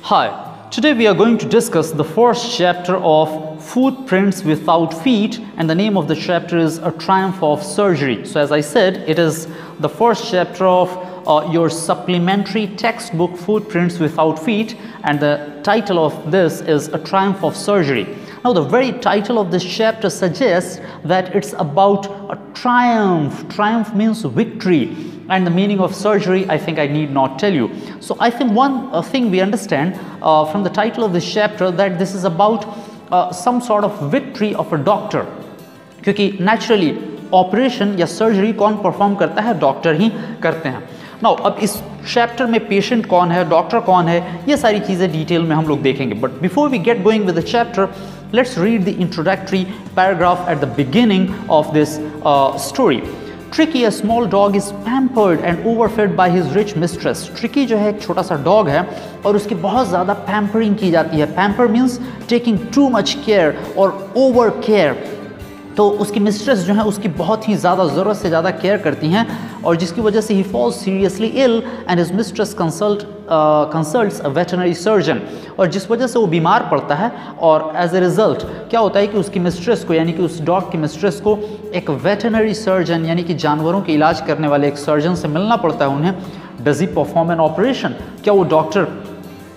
Hi, today we are going to discuss the first chapter of Footprints Without Feet, and the name of the chapter is A Triumph of Surgery. So as I said, it is the first chapter of your supplementary textbook Footprints Without Feet, and the title of this is A Triumph of Surgery. Now the very title of this chapter suggests that it's about a triumph. Triumph means victory. And the meaning of surgery, I think I need not tell you. So I think one thing we understand from the title of this chapter that this is about some sort of victory of a doctor. क्योंकि naturally operation या surgery कौन perform करता है? Doctor ही करते हैं. Now अब इस chapter में पेशेंट कौन है, डॉक्टर कौन है, ये सारी चीज़ें डिटेल में हम लोग देखेंगे. But before we get going with the chapter, let's read the introductory paragraph at the beginning of this story. Tricky, a small dog, is pampered and overfed by his rich mistress. Tricky जो है एक छोटा सा dog है और उसकी बहुत ज़्यादा पैम्परिंग की जाती है. Pamper means taking to much care और ओवर केयर. तो उसकी मिस्ट्रेस जो है उसकी बहुत ही ज़्यादा ज़रूरत से ज़्यादा केयर करती हैं और जिसकी वजह से ही falls seriously ill and his mistress consults a veterinary surgeon. और जिस वजह से वो बीमार पड़ता है और एज ए रिज़ल्ट क्या होता है कि उसकी मिस्ट्रेस को यानी कि उस डॉग की मिस्ट्रेस को एक वेटरनरी सर्जन यानी कि जानवरों के इलाज करने वाले एक सर्जन से मिलना पड़ता है उन्हें. Does he perform an operation? क्या वो डॉक्टर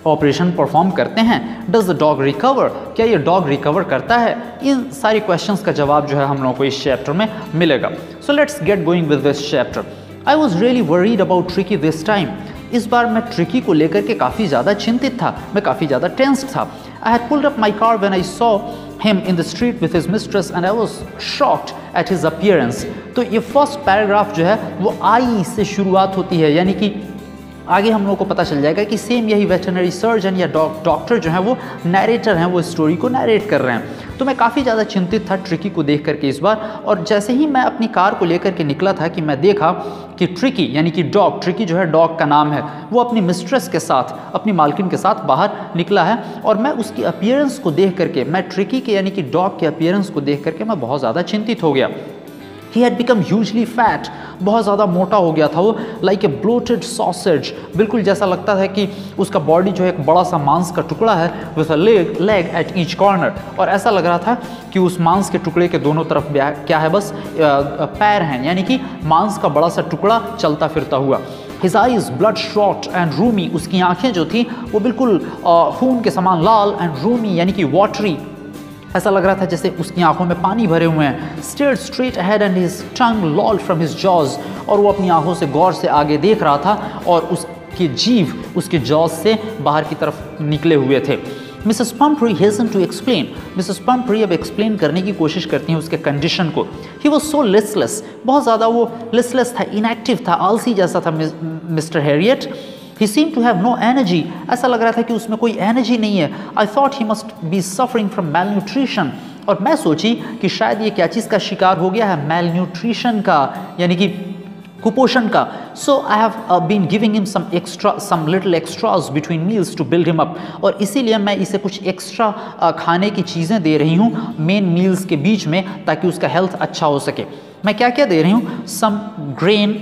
ऑपरेशन परफॉर्म करते हैं? Does the dog recover? क्या ये डॉग रिकवर करता है? इन सारी क्वेश्चंस का जवाब जो है हम लोगों को इस चैप्टर में मिलेगा. So let's get going with this chapter. I was really worried about tricky this time. इस बार मैं ट्रिकी को लेकर के काफ़ी ज़्यादा चिंतित था, मैं काफ़ी ज़्यादा टेंस्ड था. I had pulled up my car when I saw him in the street with his mistress and I was shocked at his appearance. तो ये फर्स्ट पैराग्राफ जो है वो आई से शुरुआत होती है, यानी कि आगे हम लोगों को पता चल जाएगा कि सेम यही वेटरनरी सर्जन या डॉक्टर जो है वो नैरेटर हैं, वो स्टोरी को नैरेट कर रहे हैं. तो मैं काफ़ी ज़्यादा चिंतित था ट्रिकी को देख करके इस बार. और जैसे ही मैं अपनी कार को लेकर के निकला था कि मैं देखा कि ट्रिकी यानी कि डॉग, ट्रिकी जो है डॉग का नाम है, वो अपनी मिस्ट्रेस के साथ, अपनी मालकिन के साथ बाहर निकला है. और मैं उसकी अपीयरेंस को देख करके, मैं ट्रिकी के यानी कि डॉग के अपीयरेंस को देख करके मैं बहुत ज़्यादा चिंतित हो गया. He had become hugely fat, बहुत ज़्यादा मोटा हो गया था वो, like a bloated sausage. बिल्कुल जैसा लगता है कि उसका बॉडी जो है एक बड़ा सा मांस का टुकड़ा है with a leg at each corner. और ऐसा लग रहा था कि उस मांस के टुकड़े के दोनों तरफ क्या है, बस पैर हैं, यानी कि मांस का बड़ा सा टुकड़ा चलता फिरता हुआ. His eyes bloodshot and roomy. उसकी आँखें जो थी वो बिल्कुल खून के समान लाल and roomy यानी कि watery. ऐसा लग रहा था जैसे उसकी आंखों में पानी भरे हुए हैं. Stared straight ahead and his tongue lolled from his jaws. और वो अपनी आंखों से गौर से आगे देख रहा था और उसकी जीभ उसके जॉज से बाहर की तरफ निकले हुए थे. Mrs Pumphrey hastened to explain. Mrs Pumphrey अब एक्सप्लेन करने की कोशिश करती हैं उसके कंडीशन को. He was so listless. बहुत ज़्यादा वो listless था, inactive था, आलसी जैसा था mister Harriet. He seemed to have no energy. ऐसा लग रहा था कि उसमें कोई एनर्जी नहीं है. I thought he must be suffering from malnutrition. और मैं सोची कि शायद ये क्या चीज़ का शिकार हो गया है, malnutrition का, यानी कि कुपोषण का. So I have been giving him some little extras between meals to build him up. और इसीलिए मैं इसे कुछ एक्स्ट्रा खाने की चीज़ें दे रही हूँ मेन मील्स के बीच में, ताकि उसका हेल्थ अच्छा हो सके. मैं क्या क्या दे रही हूँ? Some grain,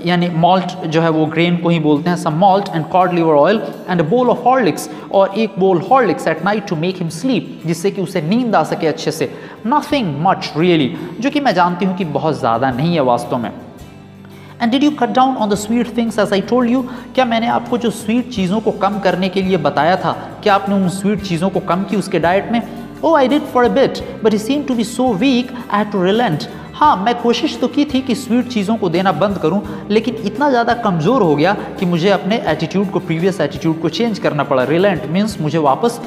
यानी मॉल्ट जो है वो ग्रेन को ही बोलते हैं, some malt and cod liver oil and a bowl of Horlicks, और एक bowl Horlicks at night to make him sleep, जिससे कि उसे नींद आ सके अच्छे से. नथिंग मच रियली, जो कि मैं जानती हूँ कि बहुत ज़्यादा नहीं है वास्तव में. And did you cut down on the sweet things as I told you? क्या मैंने आपको जो स्वीट चीज़ों को कम करने के लिए बताया था, क्या आपने उन स्वीट चीज़ों को कम की उसके डाइट में? Oh, I did for a bit, but he seemed to be so weak, I had to relent. हाँ, मैं कोशिश तो की थी कि स्वीट चीज़ों को देना बंद करूं, लेकिन इतना ज़्यादा कमज़ोर हो गया कि मुझे अपने एटीट्यूड को, प्रीवियस एटीट्यूड को चेंज करना पड़ा. रिलेंट मीन्स मुझे वापस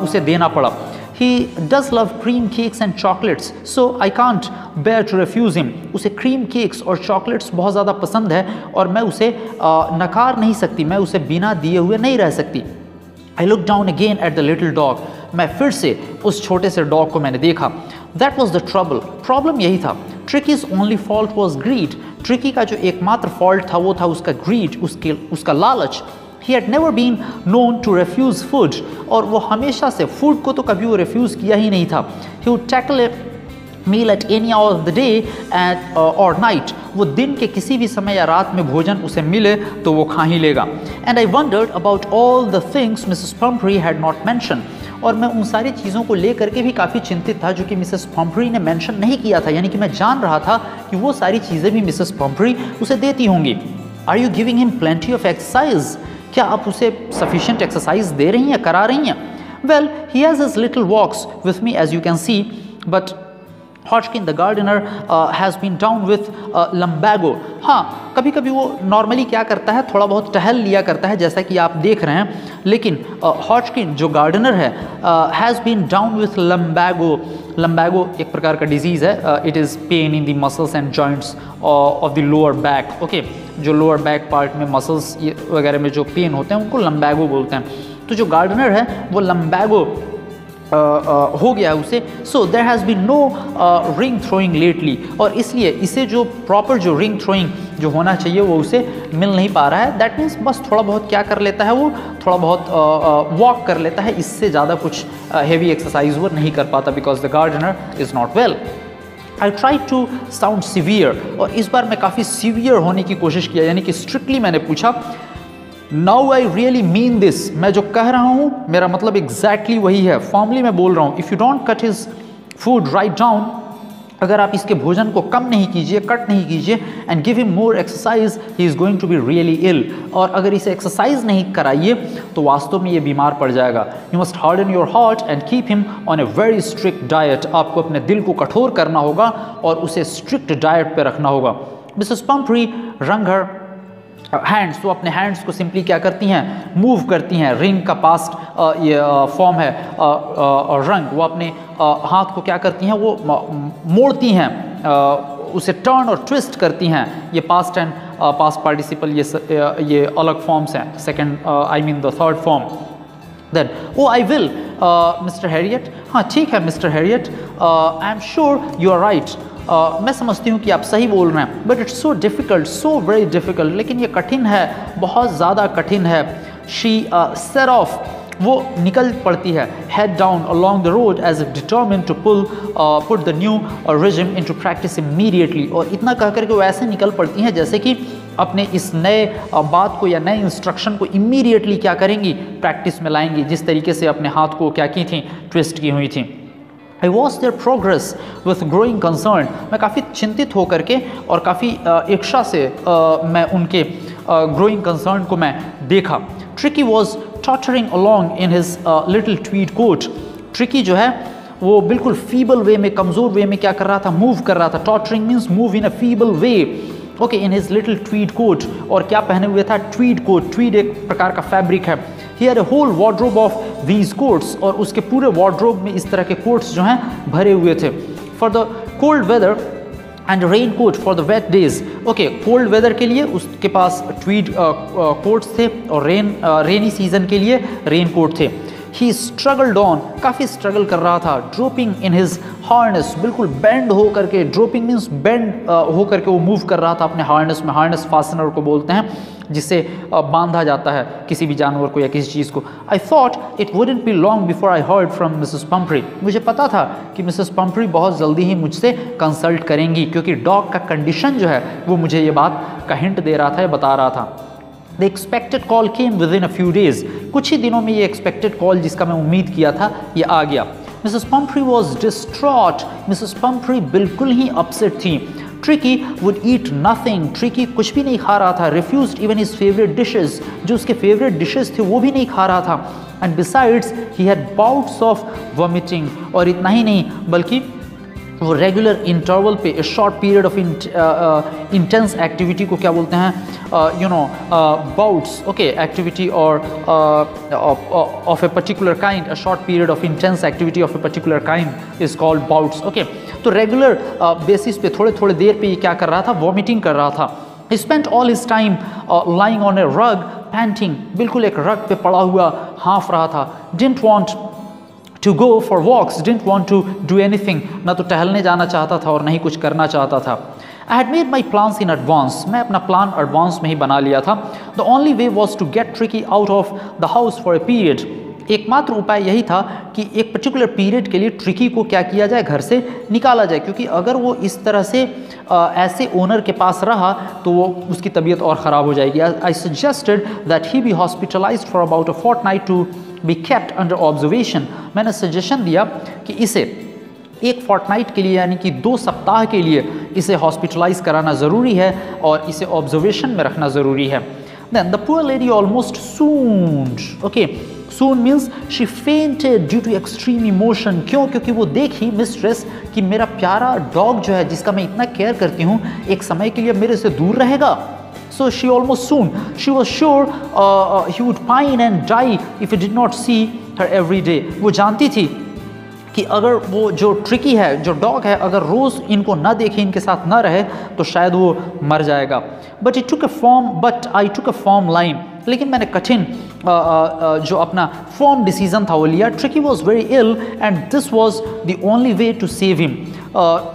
उसे देना पड़ा. He does love cream cakes and chocolates, so I can't bear to refuse him. उसे क्रीम केक्स और चॉकलेट्स बहुत ज़्यादा पसंद है और मैं उसे नकार नहीं सकती, मैं उसे बिना दिए हुए नहीं रह सकती. I looked down again at the little dog. मैं फिर से उस छोटे से डॉग को मैंने देखा. That was the trouble. Problem यही था. Tricky's only fault was greed. Tricky का जो एकमात्र फॉल्ट था वो था उसका greed, उसका लालच. He had never been known to refuse food. और वो हमेशा से फूड को तो कभी वो रिफ्यूज़ किया ही नहीं था. He would tackle meal at any hour of the day at or night, वो दिन के किसी भी समय या रात में भोजन उसे मिले तो वो खा ही लेगा। And I wandered about all the things Mrs Pomfrey had not mention, और मैं उन सारी चीज़ों को लेकर के भी काफ़ी चिंतित था जो कि मिसेस पम्फ्री ने मेंशन नहीं किया था, यानी कि मैं जान रहा था कि वो सारी चीज़ें भी मिसेस पम्फ्री उसे देती होंगी। Are you giving him plenty of exercise, क्या आप उसे सफिशिएंट एक्सरसाइज दे रही हैं, करा रही हैं? Well he has his little walks with me as you can see, but Hodgkin the gardener has been down with lumbago। हाँ, कभी कभी वो नॉर्मली क्या करता है, थोड़ा बहुत टहल लिया करता है जैसा कि आप देख रहे हैं, लेकिन Hodgkin जो गार्डनर है has been down with lumbago। lumbago एक प्रकार का डिजीज़ है, it is pain in the muscles and joints of the lower back. Okay, जो लोअर बैक पार्ट में मसल्स वगैरह में जो पेन होते हैं उनको lumbago बोलते हैं। तो जो गार्डनर है वो lumbago हो गया है उसे। So there has been no ring throwing lately, और इसलिए इसे जो प्रॉपर जो रिंग थ्रोइंग जो होना चाहिए वो उसे मिल नहीं पा रहा है। दैट मीन्स बस थोड़ा बहुत क्या कर लेता है, वो थोड़ा बहुत वॉक कर लेता है, इससे ज़्यादा कुछ हेवी एक्सरसाइज वो नहीं कर पाता, because the gardener is not well. I try to sound severe, और इस बार मैं काफ़ी सीवियर होने की कोशिश किया, यानी कि स्ट्रिक्टली मैंने पूछा, now I really mean this, मैं जो कह रहा हूँ मेरा मतलब एग्जैक्टली वही है, फॉर्मली मैं बोल रहा हूँ। If you don't cut his food write down, अगर आप इसके भोजन को कम नहीं कीजिए, कट नहीं कीजिए, and give him more exercise, he is going to be really ill, और अगर इसे एक्सरसाइज नहीं कराइए तो वास्तव में ये बीमार पड़ जाएगा। You must harden your heart and keep him on a very strict diet, आपको अपने दिल को कठोर करना होगा और उसे स्ट्रिक्ट डाइट पर रखना होगा। मिसेस पम्फ्री रंग हर हैंड्स, तो अपने हैंड्स को सिंपली क्या करती हैं, मूव करती हैं। रिंग का पास्ट ये फॉर्म है रंग, वो अपने हाथ को क्या करती हैं, वो मोड़ती हैं, उसे टर्न और ट्विस्ट करती हैं। ये पास्ट एंड पास्ट पार्टिसिपल ये अलग फॉर्म्स हैं, second I mean the third form. Then oh I will mister Herriot, हाँ ठीक है mister Herriot, I am sure you are right, मैं समझती हूँ कि आप सही बोल रहे हैं, but it's so difficult, so very difficult, लेकिन ये कठिन है, बहुत ज़्यादा कठिन है। शी सेट ऑफ, वो निकल पड़ती है, head down along the road as if determined to put the new regime into practice immediately, और इतना कह कर के वो ऐसे निकल पड़ती हैं जैसे कि अपने इस नए बात को या नए इंस्ट्रक्शन को इमीडिएटली क्या करेंगी, प्रैक्टिस में लाएंगी, जिस तरीके से अपने हाथ को क्या की थी, ट्विस्ट की हुई थी। I watched their progress with growing concern, मैं काफ़ी चिंतित होकर के और काफ़ी इच्छा से मैं उनके growing concern को मैं देखा। Tricky was tottering along in his little tweed coat। Tricky जो है वो बिल्कुल feeble way में, कमज़ोर वे में क्या कर रहा था, मूव कर रहा था। Tottering means move in a feeble way। Okay, in his little tweed coat, और क्या पहने हुए था, ट्वीड कोट। ट्वीड एक प्रकार का फैब्रिक है। He had a whole wardrobe of these coats, और उसके पूरे वार्डरोब में इस तरह के कोट्स जो हैं भरे हुए थे। For the cold weather and raincoat for the wet days. Okay, cold weather के लिए उसके पास ट्वीड कोट्स थे, और रेनी सीजन के लिए रेन कोट थे। ही स्ट्रगल्ड ऑन, काफ़ी स्ट्रगल कर रहा था। ड्रोपिंग इन हिज हार्नेस, बिल्कुल बेंड हो करके, ड्रोपिंग मीन्स बेंड हो करके वो मूव कर रहा था अपने हार्नेस में। हार्नेस फास्टनर को बोलते हैं, जिससे बांधा जाता है किसी भी जानवर को या किसी चीज़ को। आई thought it wouldn't be long before I heard from Mrs Pomfrey. मुझे पता था कि मिसेस पम्फ्री बहुत जल्दी ही मुझसे कंसल्ट करेंगी, क्योंकि डॉग का कंडीशन जो है वो मुझे ये बात का हिंट दे रहा था, या बता रहा था। The expected call came with in a few days. कुछ ही दिनों में ये एक्सपेक्टेड कॉल जिसका मैं उम्मीद किया था ये आ गया। Mrs Pomfrey was distraught. Mrs Pomfrey बिल्कुल ही अपसेट थी। Tricky would eat nothing. Tricky कुछ भी नहीं खा रहा था। Refused even his favourite dishes, जो उसके फेवरेट डिशेज थे वो भी नहीं खा रहा था। And besides he had bouts of vomiting, और इतना ही नहीं बल्कि वो रेगुलर इंटरवल पे short period of intense activity को क्या बोलते हैं, बाउट्स, ओके, एक्टिविटी और of a particular kind, a short period of intense activity of a particular kind is called bouts. Okay, तो रेगुलर बेसिस पे थोड़े थोड़े देर पे ये क्या कर रहा था, वॉमिटिंग कर रहा था। He spent all his time lying on a rug, panting, बिल्कुल एक रग पे पड़ा हुआ हाँफ रहा था। Didn't want to go for walks, didn't want to do anything, ना तो टहलने जाना चाहता था और नहीं कुछ करना चाहता था। I had made my plans in advance, मैं अपना प्लान एडवांस में ही बना लिया था। The only way was to get Tricky out of the house for a period, एकमात्र उपाय यही था कि एक पर्टिकुलर पीरियड के लिए ट्रिकी को क्या किया जाए, घर से निकाला जाए, क्योंकि अगर वो इस तरह से ऐसे ओनर के पास रहा तो वो उसकी तबीयत और ख़राब हो जाएगी. I suggested that he be hospitalised for about a fortnight to be kept under observation. मैंने सजेशन दिया कि इसे एक फोर्टनाइट के लिए यानी कि 2 सप्ताह के लिए इसे हॉस्पिटलाइज कराना ज़रूरी है और इसे ऑब्जर्वेशन में रखना ज़रूरी है. Then the poor lady almost swooned. Okay, swoon means she fainted due to extreme emotion. क्यों? क्योंकि वो देखी मिस्ट्रेस कि मेरा प्यारा डॉग जो है जिसका मैं इतना केयर करती हूँ एक समय के लिए मेरे से दूर रहेगा. So she almost swooned. She was sure he would pine and die if he did not see her every day. वो जानती थी कि अगर वो जो ट्रिकी है, जो डॉग है, अगर रोज़ इनको ना देखे, इनके साथ ना रहे तो शायद वो मर जाएगा. But I took a form line. लेकिन मैंने कठिन जो अपना फॉर्म डिसीजन था वो लिया. Tricky was very ill and this was the only way to save him.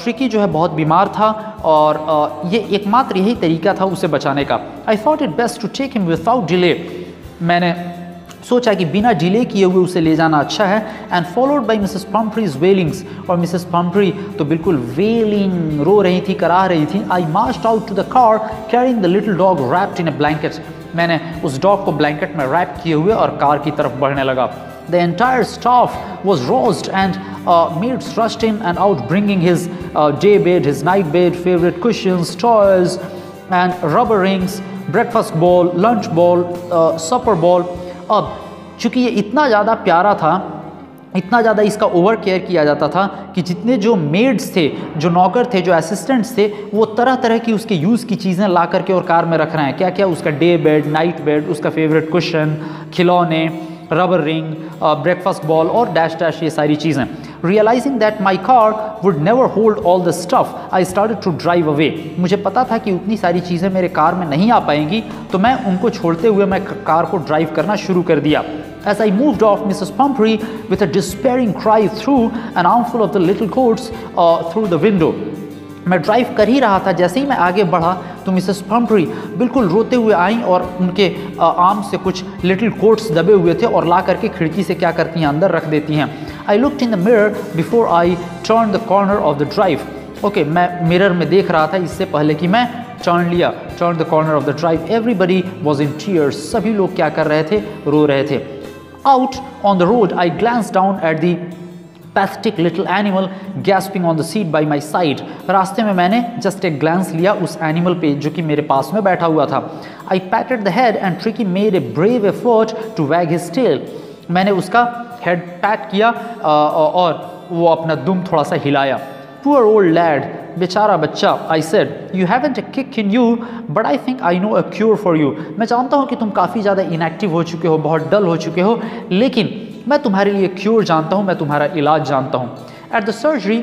Tricky जो है बहुत बीमार था और ये एकमात्र यही तरीका था उसे बचाने का. I thought it best to take him without delay. मैंने सोचा कि बिना डिले किए हुए उसे ले जाना अच्छा है. And followed by Mrs Pumphrey's wailings. और मिसेस पम्फ्री तो बिल्कुल वेलिंग, रो रही थी, कराह रही थी. I marched out to the car carrying the little dog wrapped in a blanket. मैंने उस डॉग को ब्लैंकेट में रैप किए हुए और कार की तरफ बढ़ने लगा. The entire staff was roused and maids rushed in and out bringing his day bed, his night bed, favorite cushions, toys and rubber rings, breakfast bowl, lunch bowl, supper bowl. अब चूँकि ये इतना ज़्यादा प्यारा था, इतना ज़्यादा इसका ओवर केयर किया जाता था कि जितने जो मेड्स थे, जो नौकर थे, जो असिस्टेंट्स थे, वो तरह तरह की उसके यूज़ की चीज़ें ला करके और कार में रख रहे हैं. क्या क्या? उसका डे बेड, नाइट बेड, उसका फेवरेट कुशन, खिलौने, रबर रिंग, ब्रेकफास्ट बॉल और डैश डैश, ये सारी चीज़ें. Realising that my car would never hold all the stuff I started to drive away. मुझे पता था कि उतनी सारी चीज़ें मेरे कार में नहीं आ पाएंगी, तो मैं उनको छोड़ते हुए मैं कार को ड्राइव करना शुरू कर दिया. As I moved off, Mrs. Pumphrey, with a despairing cry, threw an armful of the little coats through the window. मैं ड्राइव कर ही रहा था, जैसे ही मैं आगे बढ़ा तो मिसेस पम्फ्री बिल्कुल रोते हुए आई और उनके आर्म से कुछ लिटिल कोट्स दबे हुए थे और ला करके खिड़की से क्या करती हैं, अंदर रख देती हैं. I looked in the mirror before I turn the corner of the drive. Okay, मैं मिरर में देख रहा था इससे पहले कि मैं turn the corner of the drive. Everybody was in tears. सभी लोग क्या कर रहे थे? रो रहे थे. Out on the road, I glanced down at the pathetic little animal gasping on the seat by my side. रास्ते में मैंने just एक glance लिया उस animal पे जो कि मेरे पास में बैठा हुआ था. I patted the head and Tricky made a brave effort to wag his tail. मैंने उसका head pat किया और वो अपना दुम थोड़ा सा हिलाया. Poor old lad, बेचारा बच्चा. I said, you haven't a kick in you, but I think I know a cure for you. मैं जानता हूँ कि तुम काफ़ी ज़्यादा इनएक्टिव हो चुके हो, बहुत डल हो चुके हो, लेकिन मैं तुम्हारे लिए क्योर जानता हूँ, मैं तुम्हारा इलाज जानता हूँ. At the surgery,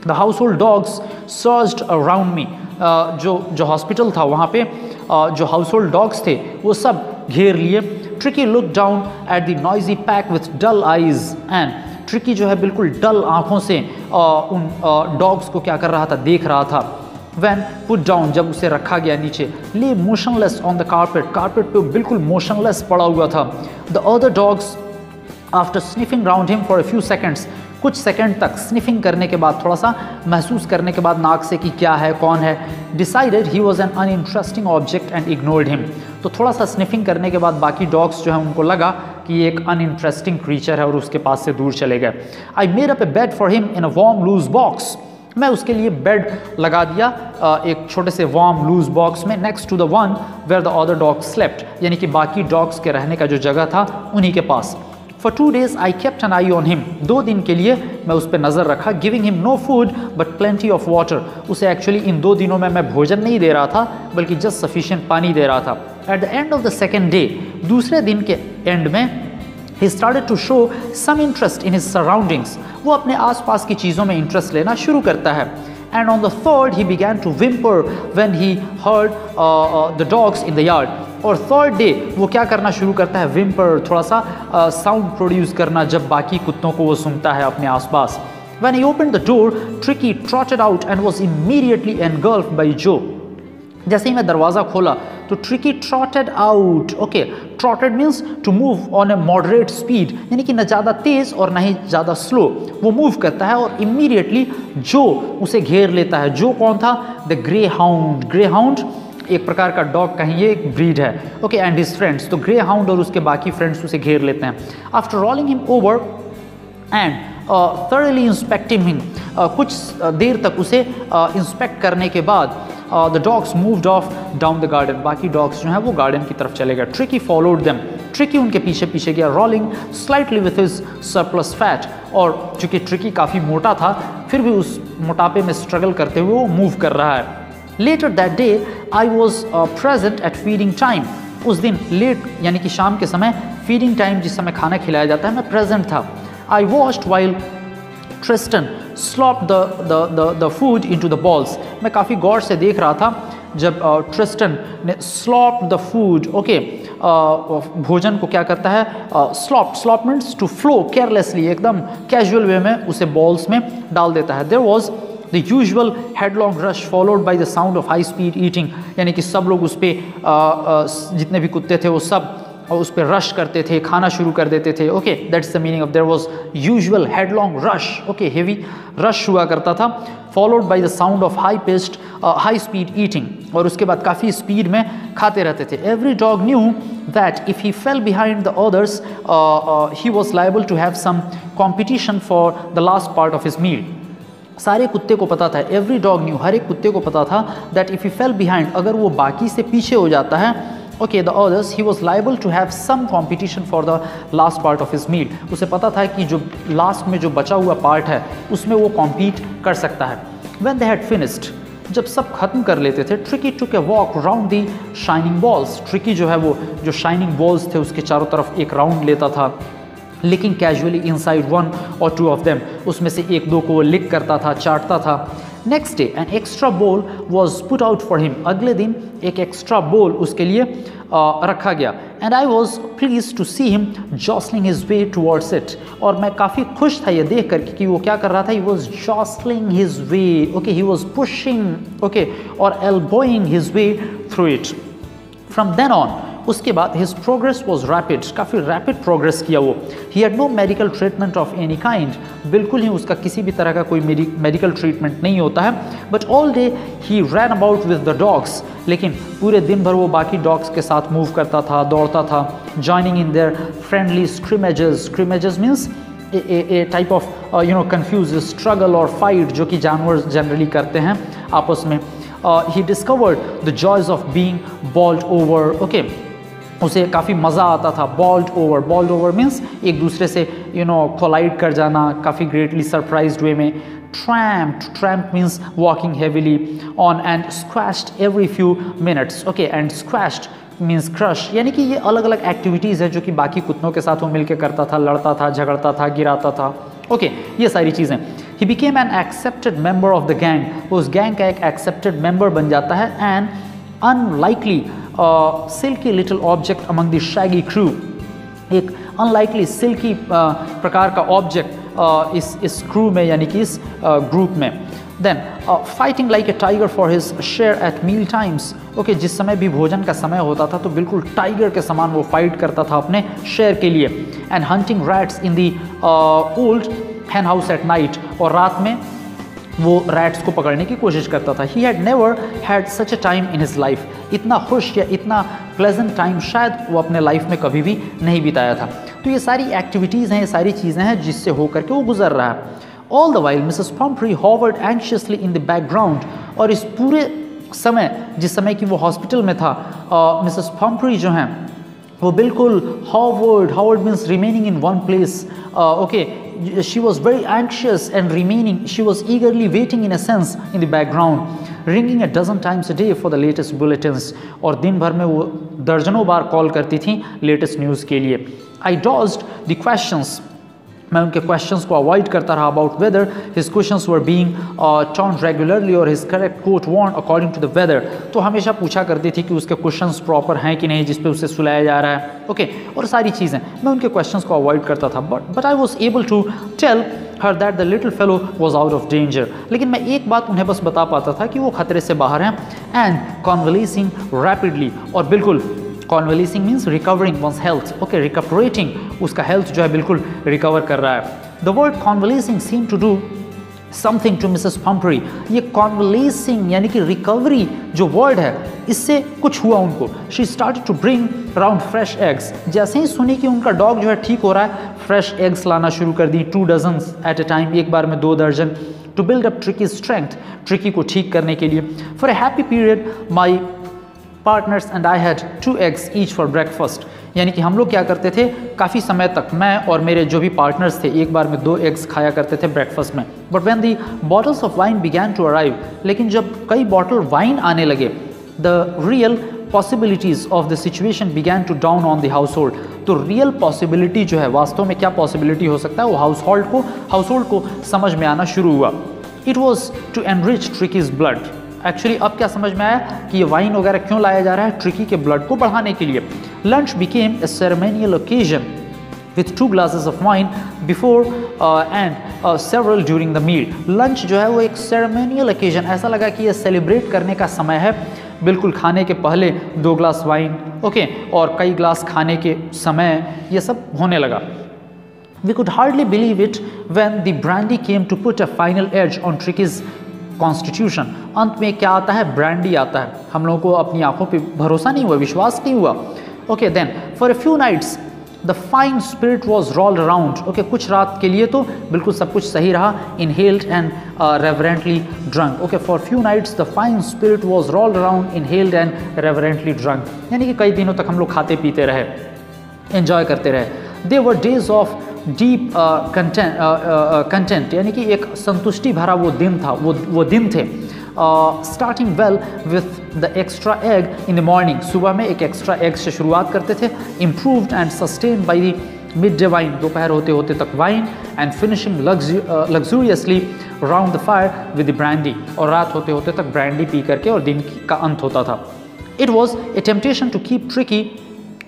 the household dogs surged around me. जो हॉस्पिटल था वहाँ पे जो हाउसहोल्ड डॉग्स थे वो सब घेर लिए. Tricky looked down at the noisy pack with dull eyes and tricky जो है बिल्कुल डल आँखों से उन डॉग्स को क्या कर रहा था? देख रहा था. When put down, जब उसे रखा गया नीचे, lay motionless on the carpet. Carpet पे बिल्कुल मोशनलेस पड़ा हुआ था. The other dogs, after sniffing round him for a few seconds, कुछ सेकंड तक स्निफिंग करने के बाद, थोड़ा सा महसूस करने के बाद नाक से कि क्या है, कौन है, decided he was an uninteresting object and ignored him. तो थोड़ा सा स्निफिंग करने के बाद बाकी डॉग्स जो है उनको लगा कि ये एक अनइंटरेस्टिंग क्रीचर है और उसके पास से दूर चले गए. I made up a bed for him in a warm loose box. मैं उसके लिए बेड लगा दिया एक छोटे से वार्म लूज बॉक्स में, next to the one where the other dogs slept, यानी कि बाकी डॉग्स के रहने का जो जगह था उन्हीं के पास. For 2 days I kept an eye on him. 2 दिन के लिए मैं उस पर नज़र रखा. Giving him no food but plenty of water. उसे एक्चुअली इन 2 दिनों में मैं भोजन नहीं दे रहा था बल्कि जस्ट सफिशिएंट पानी दे रहा था. At the end of the second day, दूसरे दिन के एंड में, he started to show some interest in his surroundings. वो अपने आसपास की चीज़ों में इंटरेस्ट लेना शुरू करता है. And on the third he began to whimper when he heard the dogs in the yard. और थर्ड डे वो क्या करना शुरू करता है? विम्पर, थोड़ा सा साउंड प्रोड्यूस करना जब बाकी कुत्तों को वो सुनता है अपने आसपास. When he opened the door, Tricky trotted out and was immediately engulfed by Joe. जैसे ही मैं दरवाज़ा खोला तो Tricki trotted out. Okay, trotted means to move on a moderate speed, यानी कि न ज़्यादा तेज़ और ना ही ज़्यादा स्लो, वो मूव करता है और इमीडिएटली जो उसे घेर लेता है। जो कौन था? The grey hound. Grey hound एक प्रकार का डॉग का ही ये एक ब्रीड है। ओके, एंड हिज फ्रेंड्स, तो ग्रे हाउंड और उसके बाकी फ्रेंड्स उसे घेर लेते हैं। After rolling him over and thoroughly inspecting him, कुछ देर तक उसे इंस्पेक्ट करने के बाद the dogs moved of down the garden, बाकी डॉग्स जो हैं वो गार्डन की तरफ चले गए। ट्रिकी फॉलोड देम, ट्रिकी उनके पीछे पीछे गया। Rolling slightly with his surplus fat, और चूंकि ट्रिकी काफ़ी मोटा था फिर भी उस मोटापे में स्ट्रगल करते हुए वो मूव कर रहा है। Later that day I was present at feeding time, उस दिन लेट यानी कि शाम के समय फीडिंग टाइम जिस समय खाना खिलाया जाता है मैं प्रेजेंट था। I watched while Tristan slopped the food into the balls, मैं काफ़ी गौर से देख रहा था जब ट्रिस्टन ने slopped the food, ओके, भोजन को क्या करता है? slop means to flow carelessly, एकदम कैजुअल वे में उसे बॉल्स में डाल देता है। There was the usual headlong rush followed by the sound of high speed eating, यानी कि सब लोग उस पर जितने भी कुत्ते थे वो सब और उस पर रश करते थे, खाना शुरू कर देते थे। Okay, that's the meaning of there was usual headlong rush. Okay, heavy rush हुआ करता था, followed by the sound of high speed eating, और उसके बाद काफ़ी स्पीड में खाते रहते थे। Every dog knew that if he fell behind the others he was liable to have some competition for the last part of his meal. सारे कुत्ते को पता था, एवरी डॉग न्यू, हर एक कुत्ते को पता था that if he fell behind, अगर वो बाकी से पीछे हो जाता है, okay, the others, he was liable to have some competition for the last part of his meal. उसे पता था कि जो लास्ट में जो बचा हुआ पार्ट है उसमें वो कॉम्पीट कर सकता है। व्हेन दे हैड फिनिश्ड, जब सब खत्म कर लेते थे, tricky took a walk round the shining balls, tricky जो है वो जो शाइनिंग बॉल्स थे उसके चारों तरफ एक राउंड लेता था, लिकिंग कैजुअली इनसाइड वन और टू ऑफ देम, उसमें से एक दो को वो लिक करता था, चाटता था। Next day an extra bowl was put out for him, अगले दिन एक एक्स्ट्रा बोल उसके लिए रखा गया। And I was pleased to see him jostling his way towards it, और मैं काफ़ी खुश था ये देख कर कि वो क्या कर रहा था, he was jostling his way, okay, he was pushing, okay, और elbowing his way through it. From then on, उसके बाद हिज प्रोग्रेस वॉज रैपिड, काफ़ी रैपिड प्रोग्रेस किया वो। He had no medical treatment of any kind, बिल्कुल ही उसका किसी भी तरह का कोई मेडिकल ट्रीटमेंट नहीं होता है। But all day he ran about with the dogs, लेकिन पूरे दिन भर वो बाकी डॉग्स के साथ मूव करता था, दौड़ता था। Joining in their friendly scrimmages, scrimmages means a type of confuse struggle और फाइट जो कि जानवर जनरली करते हैं आपस में। He discovered the joys of being bowled over, okay, उसे काफ़ी मज़ा आता था। बॉल्ड ओवर मीन्स एक दूसरे से कोलाइड कर जाना काफ़ी ग्रेटली सरप्राइज्ड वे में। Tramp means walking heavily on and squashed every few minutes, okay, and squashed means crush, यानी कि ये अलग अलग एक्टिविटीज़ है जो कि बाकी कुत्तों के साथ वो मिलकर करता था, लड़ता था, झगड़ता था, गिराता था। ओके, ये सारी चीज़ें। He became an accepted member of the gang, वो उस गैंग का एक एक्सेप्टेड मेंबर बन जाता है। And unlikely silky little object among the shaggy crew, एक अनलाइकली सिल्की प्रकार का ऑब्जेक्ट इस क्रू में यानी कि इस ग्रुप में। Then fighting like a tiger for his share at meal times, okay, जिस समय भी भोजन का समय होता था तो बिल्कुल टाइगर के समान वो फाइट करता था अपने शेयर के लिए। And hunting rats in the old hen house at night, और रात में वो रैट्स को पकड़ने की कोशिश करता था। He had never had such A time in his life, इतना खुश या इतना प्लेजेंट टाइम शायद वो अपने लाइफ में कभी भी नहीं बिताया था। तो ये सारी एक्टिविटीज़ हैं, ये सारी चीज़ें हैं जिससे होकर के वो गुजर रहा है। All the while Mrs Pomfrey Howard anxiously in the background, और इस पूरे समय जिस समय कि वो हॉस्पिटल में था, मिसेस पम्फ्री जो हैं वो बिल्कुल Howard means remaining in one place, okay, she was very anxious and remaining, she was eagerly waiting in a sense in the background, ringing a dozen times a day for the latest bulletins, और दिन भर में वो दर्जनों बार call करती थी latest news के लिए। I dodged the questions, मैं उनके क्वेश्चंस को अवॉइड करता रहा about whether his questions were being turned regularly और his correct coat want according to the weather. तो हमेशा पूछा करती थी कि उसके क्वेश्चंस प्रॉपर हैं कि नहीं जिस पे उसे सुलाया जा रहा है, ओके और सारी चीज़ें मैं उनके क्वेश्चंस को अवॉइड करता था। But I was able to tell her that the little fellow was out of danger. लेकिन मैं एक बात उन्हें बस बता पाता था कि वो खतरे से बाहर हैं। एंड कॉन्वलेसिंग रैपिडली, और बिल्कुल convalescing means recovering one's health, okay recuperating, उसका हेल्थ जो है बिल्कुल रिकवर कर रहा है। The word convalescing seem to do something to Mrs Pumphrey. ये कॉन्वलेसिंग यानी कि रिकवरी जो वर्ड है इससे कुछ हुआ उनको। She started to bring around fresh eggs. जैसे ही सुनी कि उनका डॉग जो है ठीक हो रहा है, फ्रेश एग्स लाना शुरू कर दी, 2 डजन्स एट ए टाइम, एक बार में 2 दर्जन, to build up Tricky strength, Tricky को ठीक करने के लिए। For a happy period my partners and I had 2 eggs each for breakfast. यानी कि हम लोग क्या करते थे, काफ़ी समय तक मैं और मेरे जो भी पार्टनर्स थे एक बार में 2 eggs खाया करते थे ब्रेकफास्ट में। But when the bottles of wine began to arrive, लेकिन जब कई बॉटल वाइन आने लगे, the real possibilities of the situation began to down on the household. तो रियल पॉसिबिलिटी जो है, वास्तव में क्या पॉसिबिलिटी हो सकता है, वो हाउस होल्ड को समझ में आना शुरू हुआ। It was to enrich Tricky's blood. Actually अब क्या समझ में आया कि ये वाइन वगैरह क्यों लाया जा रहा है, ट्रिकी के ब्लड को बढ़ाने के लिए। Lunch became a ceremonial occasion with 2 glasses of wine before and several during the meal। Lunch जो है वो एक सेरेमोनियल ओकेजन, ऐसा लगा कि ये सेलिब्रेट करने का समय है। बिल्कुल खाने के पहले 2 ग्लास वाइन, ओके और कई ग्लास खाने के समय, ये सब होने लगा। We could hardly believe it when the brandy came to put a final edge on Tricky's constitution. अंत में क्या आता है, ब्रांडी आता है। हम लोगों को अपनी आंखों पे भरोसा नहीं हुआ, विश्वास नहीं हुआ। Okay then for a few nights the fine spirit was rolled around. Okay कुछ रात के लिए तो बिल्कुल सब कुछ सही रहा। Inhaled and reverently drunk. Okay for few nights the fine spirit was rolled around, inhaled and reverently drunk. यानी कि कई दिनों तक हम लोग खाते पीते रहे, एंजॉय करते रहे। दे वर डेज ऑफ डीप कंटेंट, यानी कि एक संतुष्टि भरा वो दिन था, वो दिन थे। Starting well with the extra egg in the morning. सुबह में एक एक्स्ट्रा एग से शुरुआत करते थे। Improved and sustain by the mid day wine, दोपहर होते होते तक wine. And finishing लग्जूरियसली round the fire with the brandy, और रात होते होते तक ब्रांडी पी करके और दिन का अंत होता था। It was a temptation to keep Tricky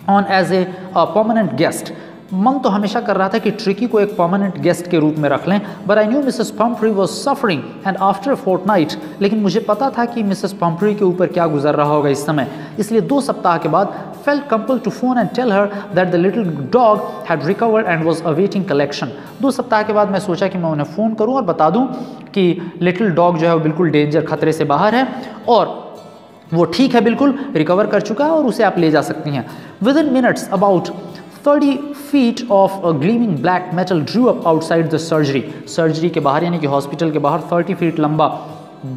on as a permanent guest. मन तो हमेशा कर रहा था कि ट्रिकी को एक परमानेंट गेस्ट के रूप में रख लें। But I knew Mrs Pumphrey was suffering and after a fortnight, लेकिन मुझे पता था कि मिसेस पम्परी के ऊपर क्या गुजर रहा होगा इस समय। इसलिए 2 सप्ताह के बाद felt compelled to phone and tell her that the little dog had recovered and was awaiting collection. 2 सप्ताह के बाद मैं सोचा कि मैं उन्हें फ़ोन करूँ और बता दूँ कि लिटिल डॉग जो है वो बिल्कुल डेंजर, खतरे से बाहर है और वो ठीक है, बिल्कुल रिकवर कर चुका है और उसे आप ले जा सकती हैं। With in minutes about 30 feet of a gleaming black metal drew up outside the surgery। Surgery के बाहर यानी कि हॉस्पिटल के बाहर 30 फीट लंबा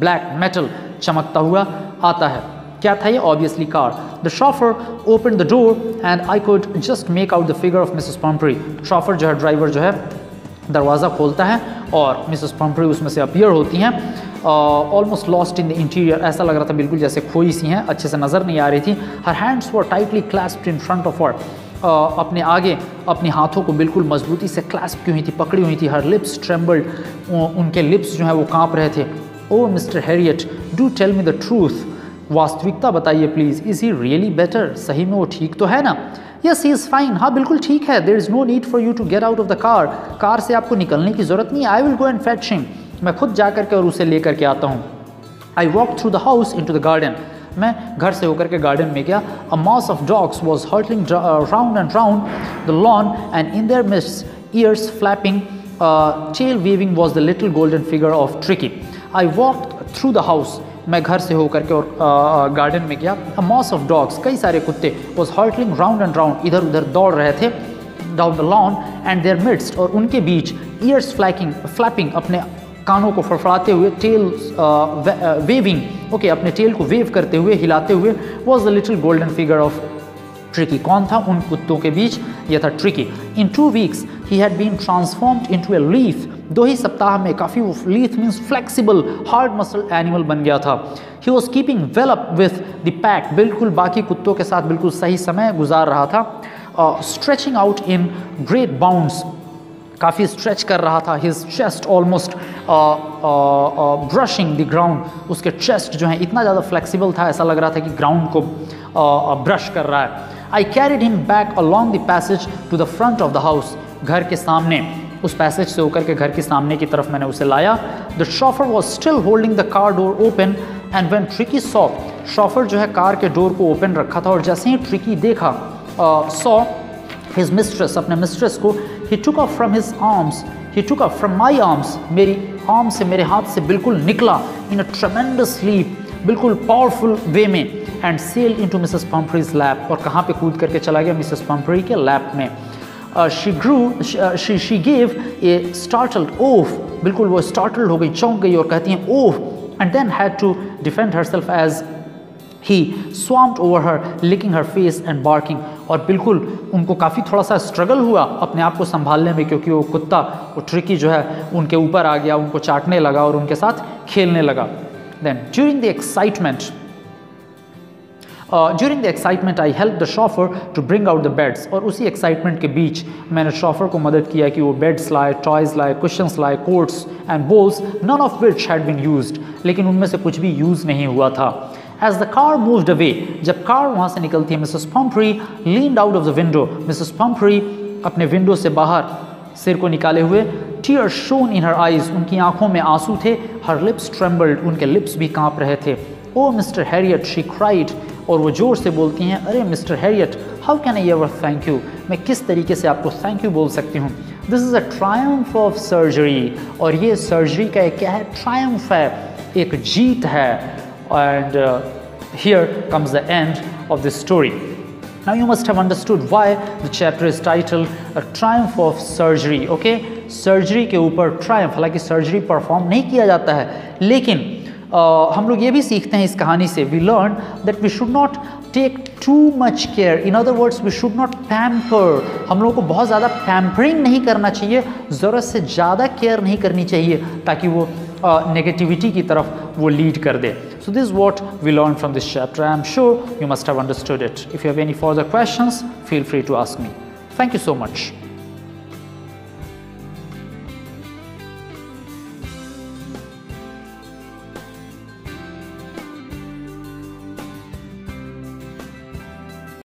ब्लैक मेटल चमकता हुआ आता है। क्या था ये? Obviously car. The chauffeur open the door and I could just make out the figure of Mrs Pumphrey. Chauffeur जो है, ड्राइवर जो है, दरवाज़ा खोलता है और मिसेस पम्परी उसमें से अपीयर होती हैं। Almost lost in the interior, ऐसा लग रहा था बिल्कुल जैसे खोई सी हैं, अच्छे से नज़र नहीं आ रही थी। Her hands were tightly clasped in front of her. अपने आगे अपने हाथों को बिल्कुल मजबूती से क्लैस्प की हुई थी, पकड़ी हुई थी। हर लिप्स ट्रेम्बल्ड, उनके लिप्स जो हैं वो कांप रहे थे। Oh Mr Herriot, do tell me the truth. वास्तविकता बताइए please. Is he really better? सही में वो ठीक तो है ना? Yes he is fine. हाँ बिल्कुल ठीक है। There is no need for you to get out of the car. Car से आपको निकलने की ज़रूरत नहीं। I will go and fetch him. मैं खुद जा करके और उसे ले करके आता हूँ। I walk through the house into the garden. मैं घर से होकर के गार्डन में गया। A mass of dogs was hurtling round and round the lawn and in their midst ears flapping tail waving was the little golden figure of Tricki. I walked through the house. मैं घर से होकर के और garden में गया। A mass of dogs, कई सारे कुत्ते, was hurtling round and round, इधर उधर दौड़ रहे थे। Down the lawn and their midst, और उनके बीच ईयर्स फ्लैपिंग, अपने कानों को फड़फड़ाते हुए, टेल वेविंग, ओके अपने टेल को वेव करते हुए, हिलाते हुए, was the little golden figure of Tricky. कौन था उन कुत्तों के बीच? यह था Tricky. In 2 weeks he had been transformed into a leaf. 2 ही सप्ताह में काफ़ी वो leaf means flexible hard muscle animal बन गया था। He was keeping well up with the pack, बिल्कुल बाकी कुत्तों के साथ बिल्कुल सही समय गुजार रहा था। Stretching out in great bounds काफ़ी स्ट्रेच कर रहा था, his chest almost brushing the ground, उसके चेस्ट जो है इतना ज़्यादा फ्लेक्सिबल था, ऐसा लग रहा था कि ग्राउंड को ब्रश कर रहा है. I carried him back along the passage to the front of the house, घर के सामने, उस पैसेज से होकर के घर के सामने की तरफ मैंने उसे लाया. The chauffeur was still holding the car door open and when tricky saw, chauffeur जो है कार के डोर को ओपन रखा था और जैसे ही ट्रिकी देखा, सॉ हिज मिस्ट्रेस, अपने मिस्ट्रेस को, he took off from his arms, he took off from my arms, मेरी आर्म से, मेरे हाथ से बिल्कुल निकला, इन अ ट्रेमेंडस लीप, बिल्कुल पावरफुल वे में, and sail into Mrs Pumphrey's lap, और कहाँ पे कूद करके चला गया, मिसेस पम्फ्री के लैप में. she gave a startled oath, बिल्कुल वो startled हो गई, चौंक गई और कहती हैं oath, and then had to defend herself as he swarmed over her, licking her face and barking. और बिल्कुल उनको काफ़ी थोड़ा सा स्ट्रगल हुआ अपने आप को संभालने में, क्योंकि वो कुत्ता, वो ट्रिकी जो है उनके ऊपर आ गया, उनको चाटने लगा और उनके साथ खेलने लगा. Then during the excitement I helped the chauffeur to bring out the beds. और उसी एक्साइटमेंट के बीच मैंने शॉफर को मदद किया कि वो बेड्स लाए, टॉयज़ लाए, कुशन्स लाए, coats and bowls, none of which had been used, लेकिन उनमें से कुछ भी यूज़ नहीं हुआ था. As the car moved away, जब कार वहाँ से निकलती है, Mrs. Pumphrey leaned out of the window. Mrs. Pumphrey अपने विंडो से बाहर सिर को निकाले हुए, tears shone in her eyes, उनकी आंखों में आंसू थे, her lips trembled, उनके लिप्स भी कांप रहे थे. Oh Mr. Harriet, she cried, और वो जोर से बोलती हैं, अरे mister Harriet, how can I ever thank you, मैं किस तरीके से आपको थैंक यू बोल सकती हूँ. This is a Triumph of surgery, और ये सर्जरी का एक क्या है, ट्रायम्फ है, एक जीत है. And here comes the end of this story. Now you must have understood why the chapter is titled A Triumph of Surgery. Okay, surgery के ऊपर ट्रायम्फ, हालांकि सर्जरी परफॉर्म नहीं किया जाता है, लेकिन हम लोग ये भी सीखते हैं इस कहानी से, we learn that we should not take too much care, in other words we should not pamper, हम लोगों को बहुत ज़्यादा पैम्परिंग नहीं करना चाहिए, ज़रूरत से ज़्यादा केयर नहीं करनी चाहिए ताकि वो नेगेटिविटी की तरफ वो लीड कर दे. So this is what we learned from this chapter. I am sure you must have understood it. If you have any further questions, feel free to ask me. Thank you so much.